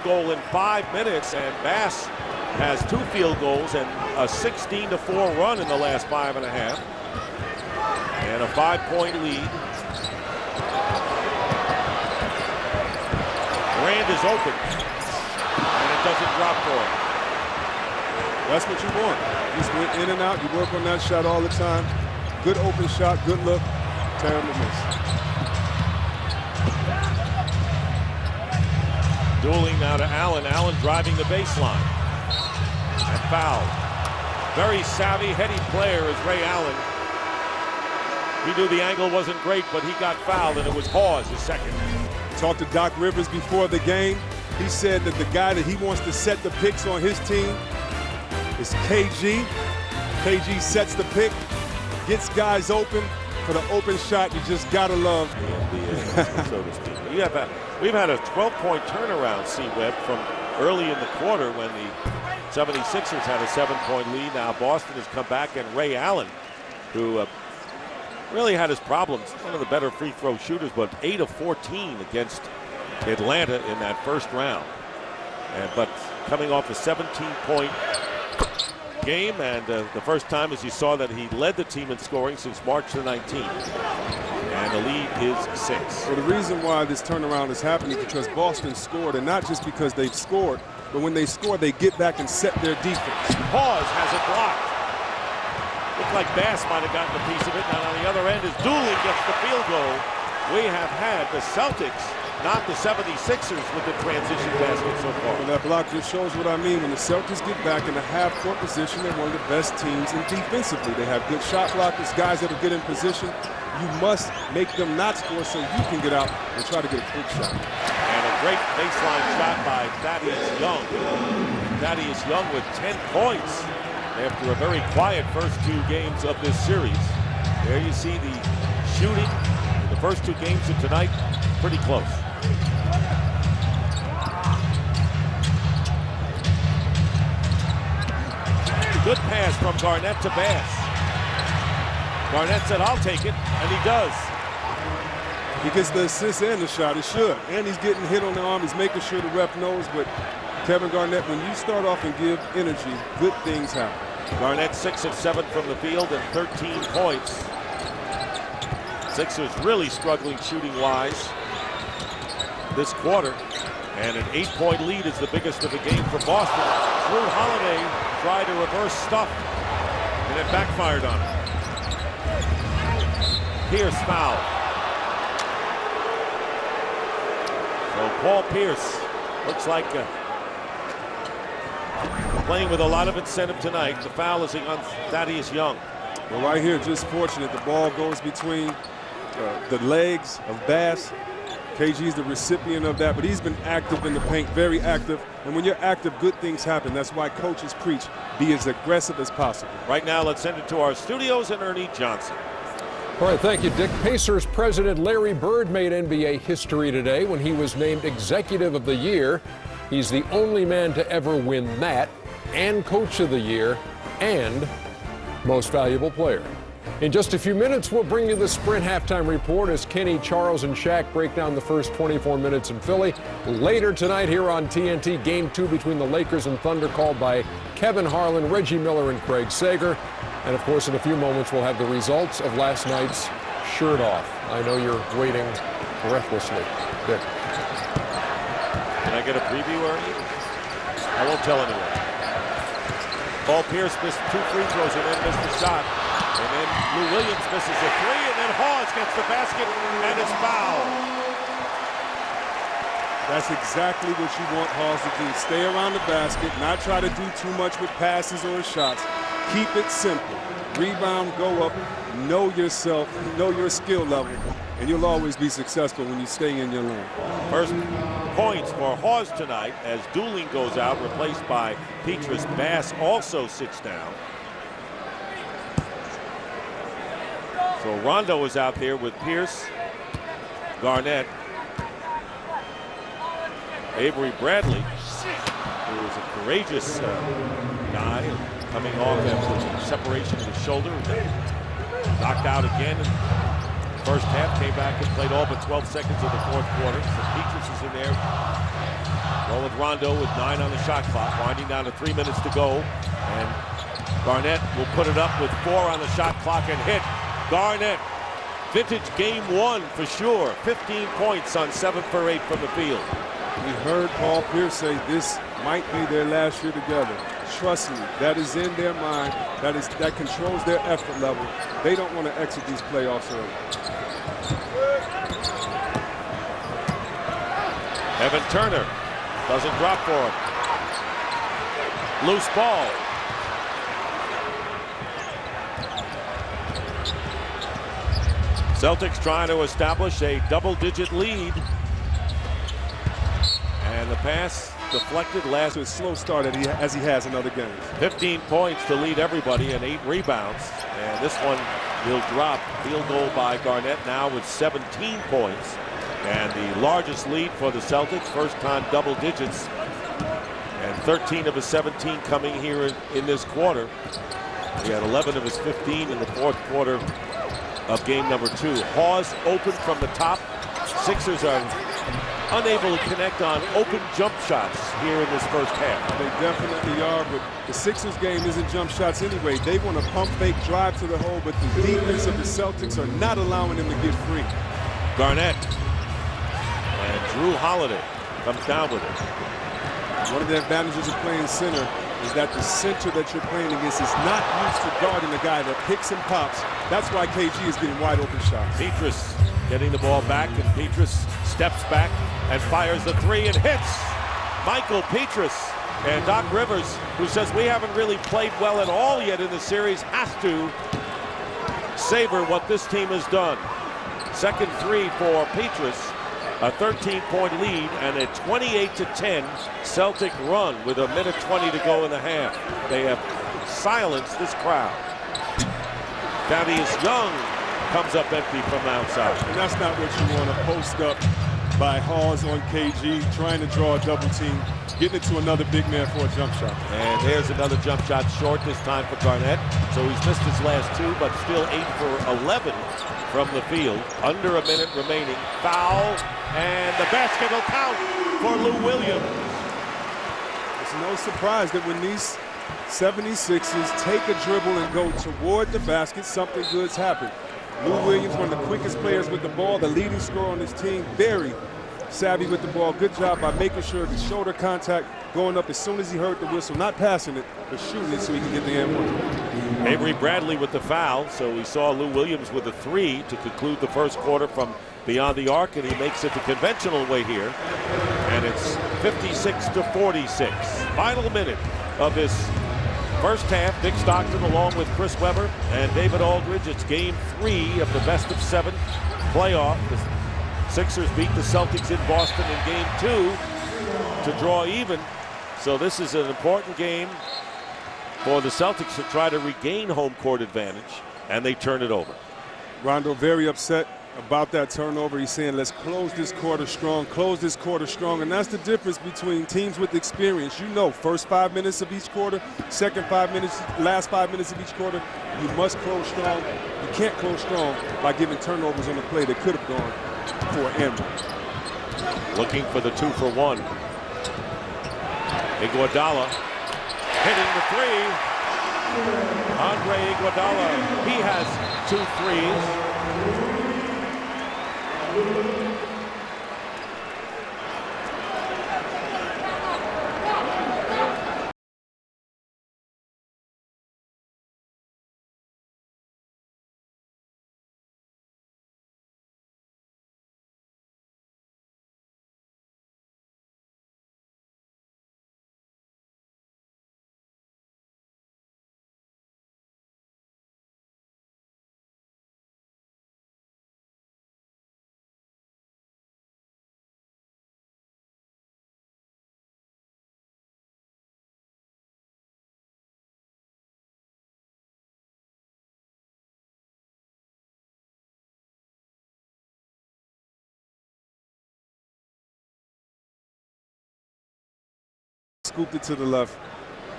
goal in 5 minutes, and Bass has 2 field goals and a 16-4 run in the last 5.5. And a 5-point lead. Rand is open, and it doesn't drop for him. That's what you want. You just went in and out. You work on that shot all the time. Good open shot, good look, terrible miss. Dueling now to Allen. Allen driving the baseline. And fouled. Very savvy, heady player is Ray Allen. He knew the angle wasn't great, but he got fouled, and it was Hawes, his second. Talked to Doc Rivers before the game. He said that the guy that he wants to set the picks on his team is KG. KG sets the pick, gets guys open for the open shot. You just gotta love. So to speak. We've had a 12-point turnaround, C-Web, from early in the quarter when the 76ers had a 7-point lead. Now Boston has come back, and Ray Allen, who really had his problems, one of the better free throw shooters, but 8 of 14 against Atlanta in that first round. But coming off a 17-point game, and the first time, as you saw, that he led the team in scoring since March the 19th. And the lead is 6. Well, the reason why this turnaround is happening is because Boston scored, and not just because they've scored, but when they score, they get back and set their defense. Hawes has it blocked. Looked like Bass might have gotten a piece of it. And on the other end, as Dooley gets the field goal, we have had the Celtics, not the 76ers, with the transition basket so far. And that block just shows what I mean. When the Celtics get back in the half-court position, they're one of the best teams, and defensively, they have good shot blockers, guys that will get in position. You must make them not score so you can get out and try to get a quick shot. And a great baseline shot by Thaddeus Young. Thaddeus Young with 10 points after a very quiet first 2 games of this series. There you see the shooting in the first 2 games of tonight, pretty close. Good pass from Garnett to Bass. Garnett said, "I'll take it," and he does. He gets the assist and the shot. He should. And he's getting hit on the arm. He's making sure the ref knows. But Kevin Garnett, when you start off and give energy, good things happen. Garnett 6 of 7 from the field and 13 points. Sixers really struggling shooting-wise this quarter. And an 8-point lead is the biggest of the game for Boston. Drew Holiday tried to reverse stuff, and it backfired on him. Pierce foul. So Paul Pierce looks like playing with a lot of incentive tonight. The foul is on Thaddeus Young. Well, right here, just fortunate. The ball goes between the legs of Bass. KG's the recipient of that, but he's been active in the paint, very active. And when you're active, good things happen. That's why coaches preach, be as aggressive as possible. Right now, let's send it to our studios and Ernie Johnson. All right, thank you, Dick. Pacers president Larry Bird made NBA history today when he was named Executive of the Year. He's the only man to ever win that, and Coach of the Year, and Most Valuable Player. In just a few minutes, we'll bring you the Sprint halftime report as Kenny, Charles, and Shaq break down the first 24 minutes in Philly. Later tonight here on TNT, Game 2 between the Lakers and Thunder, called by Kevin Harlan, Reggie Miller, and Craig Sager. And, of course, in a few moments, we'll have the results of last night's Shirt Off. I know you're waiting breathlessly. Dick. Can I get a preview, Ernie? I won't tell anyone. Paul Pierce missed 2 free throws and then missed the shot. And then Lou Williams misses a 3, and then Hawes gets the basket, and it's fouled. That's exactly what you want Hawes to do. Stay around the basket, not try to do too much with passes or shots. Keep it simple. Rebound, go up, know yourself, know your skill level, and you'll always be successful when you stay in your lane. First points for Hawes tonight as Dooling goes out, replaced by Petrus. Bass also sits down. So Rondo is out there with Pierce, Garnett, Avery Bradley, who is a courageous guy, coming off after separation of his shoulder. Knocked out again in the first half, came back and played all but 12 seconds of the fourth quarter. So Petrus is in there Roll with Rondo with 9 on the shot clock, winding down to 3 minutes to go. And Garnett will put it up with 4 on the shot clock and hit. Garnett, vintage game 1 for sure. 15 points on 7 for 8 from the field. We heard Paul Pierce say this might be their last year together. Trust me, that is in their mind. That controls their effort level. They don't want to exit these playoffs early. Evan Turner doesn't drop for him. Loose ball. Celtics trying to establish a double-digit lead. And the pass deflected last. To a slow start as he has in other games. 15 points to lead everybody and 8 rebounds. And this one will drop. Field goal by Garnett now with 17 points. And the largest lead for the Celtics, first time double digits. And 13 of his 17 coming here in this quarter. He had 11 of his 15 in the fourth quarter of game number 2. Hawes open from the top. Sixers are unable to connect on open jump shots here in this first half. They definitely are, but the Sixers game isn't jump shots anyway. They want to pump fake, drive to the hole, but the defense of the Celtics are not allowing them to get free. Garnett and Drew Holiday comes down with it. One of the advantages of playing center is that the center that you're playing against is not used to guarding the guy that picks and pops. That's why KG is getting wide open shots. Petrus getting the ball back, and Petrus steps back and fires the 3 and hits. Michael Petrus. And Doc Rivers, who says we haven't really played well at all yet in the series, has to savor what this team has done. Second 3 for Petrus. A 13-point lead and a 28-10 Celtic run with a minute 20 to go in the half. They have silenced this crowd. Thaddeus Young comes up empty from the outside. And that's not what you want to post up by Hawes on KG, trying to draw a double team, getting it to another big man for a jump shot. And there's another jump shot short this time for Garnett. So he's missed his last 2, but still 8 for 11 from the field. Under a minute remaining. Foul, and the basket will count for Lou Williams. It's no surprise that when these 76ers take a dribble and go toward the basket, something good's happened. Lou Williams, one of the quickest players with the ball, the leading scorer on his team, very savvy with the ball. Good job by making sure the shoulder contact going up as soon as he heard the whistle, not passing it, but shooting it so he can get the and one. Avery Bradley with the foul, so we saw Lou Williams with a 3 to conclude the first quarter from beyond the arc, and he makes it the conventional way here. And it's 56-46. Final minute of this first half. Dick Stockton along with Chris Webber and David Aldridge. It's game 3 of the best of 7 playoff. The Sixers beat the Celtics in Boston in game 2 to draw even. So this is an important game for the Celtics to try to regain home court advantage, and they turn it over. Rondo very upset about that turnover. He's saying, let's close this quarter strong, and that's the difference between teams with experience. You know, first 5 minutes of each quarter, second 5 minutes, last 5 minutes of each quarter, you must close strong. You can't close strong by giving turnovers on the play that could have gone for an end. Looking for the 2 for 1. Iguodala hitting the 3. Andre Iguodala, he has 2 threes. Scooped it to the left.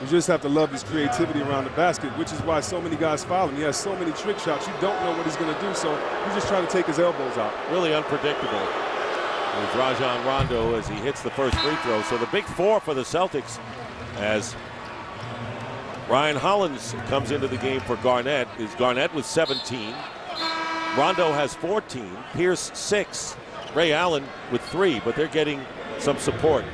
You just have to love his creativity around the basket, which is why so many guys foul him. He has so many trick shots. You don't know what he's going to do, so you just try to take his elbows out. Really unpredictable. There's Rajon Rondo as he hits the first free throw. So the big four for the Celtics as Ryan Hollins comes into the game for Garnett. Is Garnett with 17. Rondo has 14. Pierce 6. Ray Allen with 3, but they're getting some support.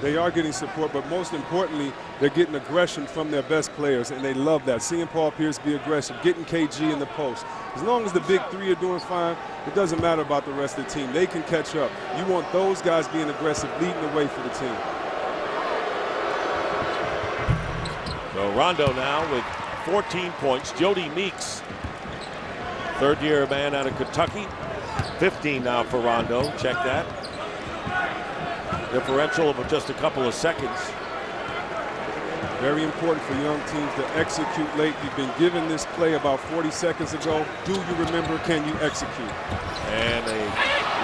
They are getting support, but most importantly, they're getting aggression from their best players, and they love that. Seeing Paul Pierce be aggressive, getting KG in the post. As long as the big three are doing fine, it doesn't matter about the rest of the team. They can catch up. You want those guys being aggressive, leading the way for the team. So Rondo now with 14 points. Jody Meeks, third-year man out of Kentucky. 15 now for Rondo. Check that. Differential of just a couple of seconds. Very important for young teams to execute late. You've been given this play about 40 seconds ago. Do you remember? Can you execute? And a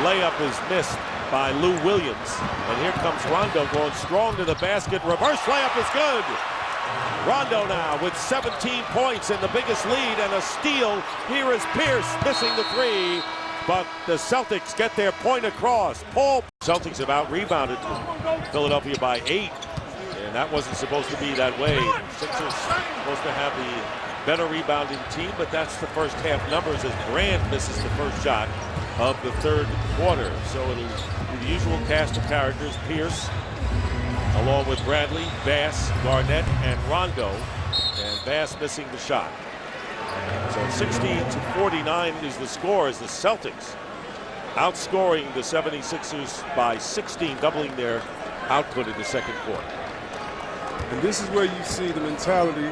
layup is missed by Lou Williams. And here comes Rondo going strong to the basket. Reverse layup is good. Rondo now with 17 points and the biggest lead and a steal. Here is Pierce missing the three. But the Celtics get their point across. Paul. Celtics have out-rebounded Philadelphia by 8. And that wasn't supposed to be that way. Sixers supposed to have the better rebounding team, but that's the first half numbers as Brand misses the first shot of the third quarter. So it'll be the usual cast of characters. Pierce, along with Bradley, Bass, Garnett, and Rondo. And Bass missing the shot. So 60-49 is the score as the Celtics outscoring the 76ers by 16, doubling their output in the second quarter. And this is where you see the mentality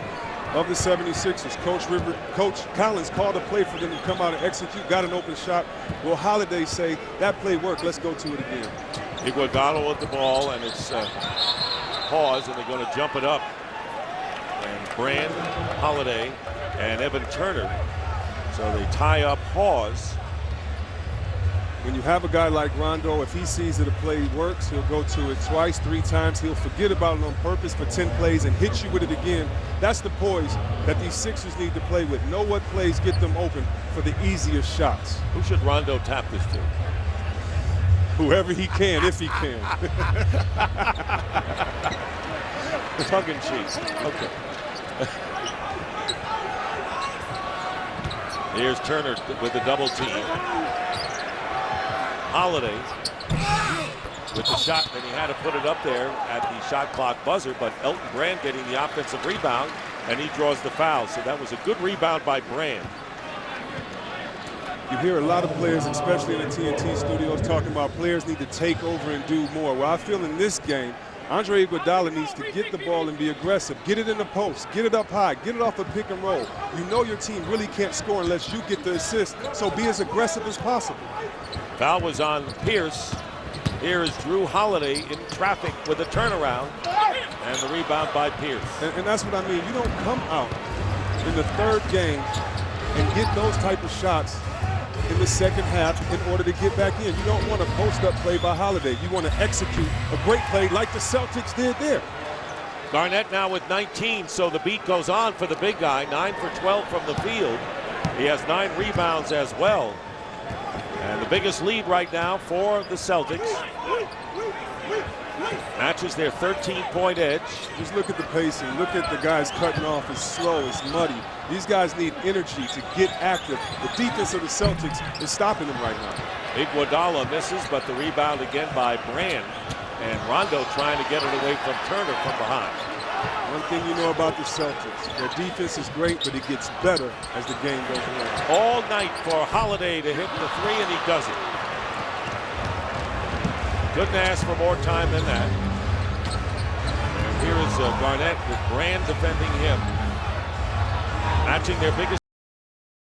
of the 76ers. Coach Collins called a play for them to come out and execute, got an open shot. Will Holiday say, that play worked, let's go to it again. Iguodala with the ball, and it's pause, and they're going to jump it up. And Brand, Holiday, and Evan Turner. So they tie up Hawes. When you have a guy like Rondo, if he sees that a play works, he'll go to it twice, 3 times. He'll forget about it on purpose for 10 plays and hit you with it again. That's the poise that these Sixers need to play with. Know what plays get them open for the easier shots. Who should Rondo tap this to? Whoever he can, if he can. Tongue in cheek. Okay. Here's Turner with the double team. Holiday with the shot, and he had to put it up there at the shot clock buzzer, but Elton Brand getting the offensive rebound, and he draws the foul. So that was a good rebound by Brand. You hear a lot of players, especially in the TNT studios, talking about players need to take over and do more. Well, I feel in this game, Andre Iguodala needs to get the ball and be aggressive. Get it in the post, get it up high, get it off a pick and roll. You know your team really can't score unless you get the assist, so be as aggressive as possible. Foul was on Pierce. Here is Drew Holiday in traffic with a turnaround, and the rebound by Pierce. And that's what I mean. You don't come out in the third game and get those type of shots in the second half in order to get back in. You don't want a post-up play by Holiday. You want to execute a great play like the Celtics did there. Garnett now with 19, so the beat goes on for the big guy. 9 for 12 from the field. He has 9 rebounds as well. And the biggest lead right now for the Celtics matches their 13-point edge. Just look at the pacing. Look at the guys cutting off. It's slow. It's muddy. These guys need energy to get active. The defense of the Celtics is stopping them right now. Iguodala misses, but the rebound again by Brand. And Rondo trying to get it away from Turner from behind. One thing you know about the Celtics, their defense is great, but it gets better as the game goes along. All night for Holiday to hit the 3, and he does it. Couldn't ask for more time than that. And here is Garnett with Brand defending him. Matching their biggest